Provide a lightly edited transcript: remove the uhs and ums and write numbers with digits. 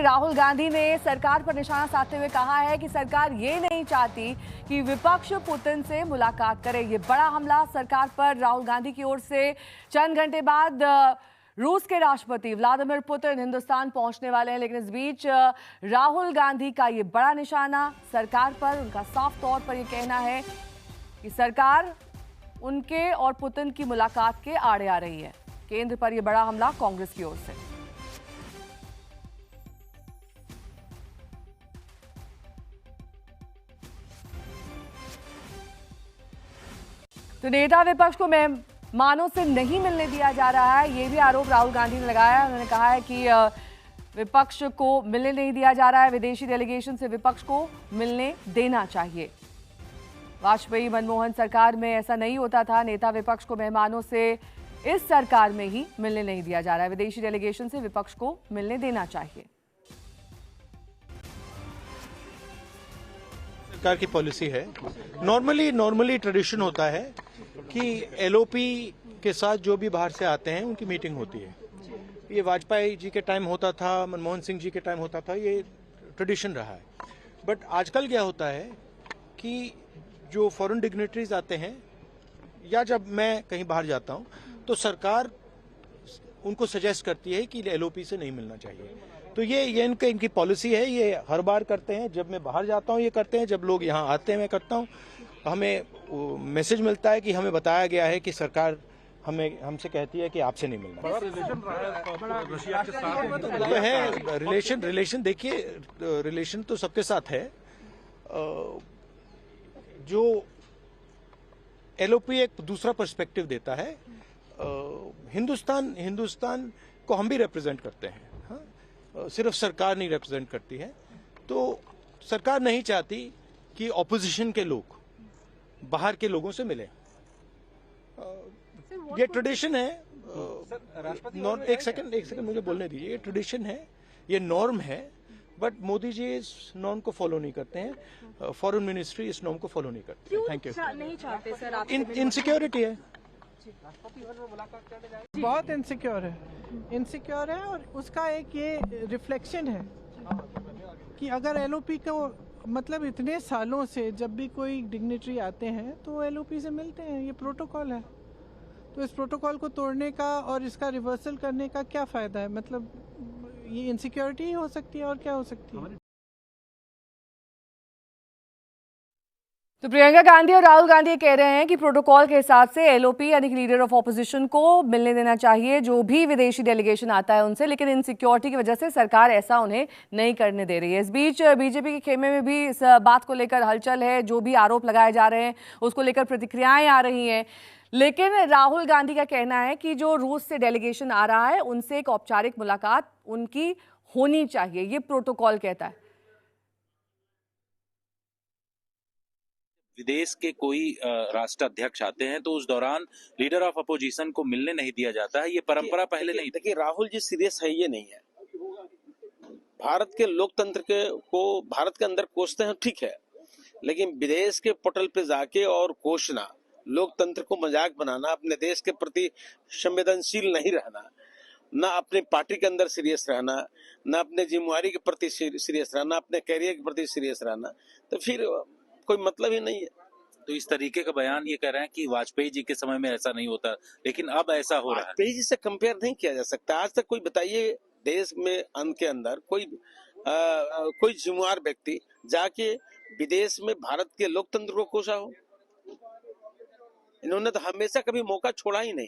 राहुल गांधी ने सरकार पर निशाना साधते हुए कहा है कि सरकार ये नहीं चाहती कि विपक्ष पुतिन से मुलाकात करे। ये बड़ा हमला सरकार पर राहुल गांधी की ओर से चंद घंटे बाद रूस के राष्ट्रपति व्लादिमीर पुतिन हिंदुस्तान पहुंचने वाले हैं, लेकिन इस बीच राहुल गांधी का ये बड़ा निशाना सरकार पर, उनका साफ तौर पर यह कहना है कि सरकार उनके और पुतिन की मुलाकात के आड़े आ रही है। केंद्र पर यह बड़ा हमला कांग्रेस की ओर से। तो नेता विपक्ष को मेहमानों से नहीं मिलने दिया जा रहा है, ये भी आरोप राहुल गांधी ने लगाया है। उन्होंने कहा है कि विपक्ष को मिलने नहीं दिया जा रहा है, विदेशी डेलीगेशन से विपक्ष को मिलने देना चाहिए। वाजपेयी मनमोहन सरकार में ऐसा नहीं होता था, नेता विपक्ष को मेहमानों से इस सरकार में ही मिलने नहीं दिया जा रहा है, विदेशी डेलीगेशन से विपक्ष को मिलने देना चाहिए। सरकार की पॉलिसी है। नॉर्मली ट्रेडिशन होता है कि एलओपी के साथ जो भी बाहर से आते हैं उनकी मीटिंग होती है। ये वाजपेयी जी के टाइम होता था, मनमोहन सिंह जी के टाइम होता था, ये ट्रेडिशन रहा है। बट आजकल क्या होता है कि जो फॉरेन डिग्नेटरीज आते हैं या जब मैं कहीं बाहर जाता हूं तो सरकार उनको सजेस्ट करती है कि एलओपी से नहीं मिलना चाहिए। तो ये इनकी पॉलिसी है, ये हर बार करते हैं। जब मैं बाहर जाता हूं ये करते हैं, जब लोग यहाँ आते हैं मैं करता हूं। हमें मैसेज मिलता है कि हमें बताया गया है कि सरकार हमसे कहती है कि आपसे नहीं मिलना। है रिलेशन देखिए, रिलेशन तो सबके साथ है। जो एलओपी एक दूसरा पर्सपेक्टिव देता है। हिंदुस्तान को हम भी रिप्रेजेंट करते हैं, हाँ? सिर्फ सरकार नहीं रिप्रेजेंट करती है। तो सरकार नहीं चाहती कि ऑपोजिशन के लोग बाहर के लोगों से मिले। ये ट्रेडिशन है। एक सेकंड मुझे बोलने दीजिए। ये ट्रेडिशन है, ये नॉर्म है, बट मोदी जी इस नॉर्म को फॉलो नहीं करते हैं। फॉरेन मिनिस्ट्री इस नॉर्म को फॉलो नहीं करती है। Thank you. नहीं चाहते सर आप? इनसिक्योरिटी है, बहुत इनसिक्योर है और उसका एक ये रिफ्लेक्शन है कि अगर एलओपी को मतलब इतने सालों से जब भी कोई डिग्नेटरी आते हैं तो एलओपी से मिलते हैं, ये प्रोटोकॉल है। तो इस प्रोटोकॉल को तोड़ने का और इसका रिवर्सल करने का क्या फायदा है? मतलब ये इनसिक्योरिटी ही हो सकती है और क्या हो सकती है? तो प्रियंका गांधी और राहुल गांधी कह रहे हैं कि प्रोटोकॉल के हिसाब से एलओपी यानी कि लीडर ऑफ ऑपोजिशन को मिलने देना चाहिए जो भी विदेशी डेलीगेशन आता है उनसे, लेकिन इनसिक्योरिटी की वजह से सरकार ऐसा उन्हें नहीं करने दे रही है। इस बीच बीजेपी के खेमे में भी इस बात को लेकर हलचल है। जो भी आरोप लगाए जा रहे हैं उसको लेकर प्रतिक्रियाएं आ रही हैं, लेकिन राहुल गांधी का कहना है कि जो रूस से डेलीगेशन आ रहा है उनसे एक औपचारिक मुलाकात उनकी होनी चाहिए, ये प्रोटोकॉल कहता है। विदेश के कोई राष्ट्र अध्यक्ष आते हैं तो उस दौरान लीडर ऑफ अपोजिशन को मिलने नहीं दिया जाता है। ये परंपरा पहले नहीं। देखिए राहुल जी सीरियस है ये नहीं है। भारत के लोकतंत्र को भारत के अंदर कोसते हैं, ठीक है, लेकिन विदेश के पटल पे जाके और कोसना, लोकतंत्र को मजाक बनाना, अपने देश के प्रति संवेदनशील नहीं रहना, ना अपनी पार्टी के अंदर सीरियस रहना, ना अपने जिम्मेवारी के प्रति सीरियस रहना, अपने कैरियर के प्रति सीरियस रहना, तो फिर कोई मतलब ही नहीं है। तो इस तरीके का बयान ये कह रहे हैं कि वाजपेयी जी के समय में ऐसा नहीं होता, लेकिन अब ऐसा हो रहा है। वाजपेयी जी से कंपेयर नहीं किया जा सकता। आज तक कोई बताइए देश में के अंदर कोई जिम्मेवार व्यक्ति जाके विदेश में भारत के लोकतंत्र को कोसा हो? इन्होंने तो हमेशा कभी मौका छोड़ा ही नहीं।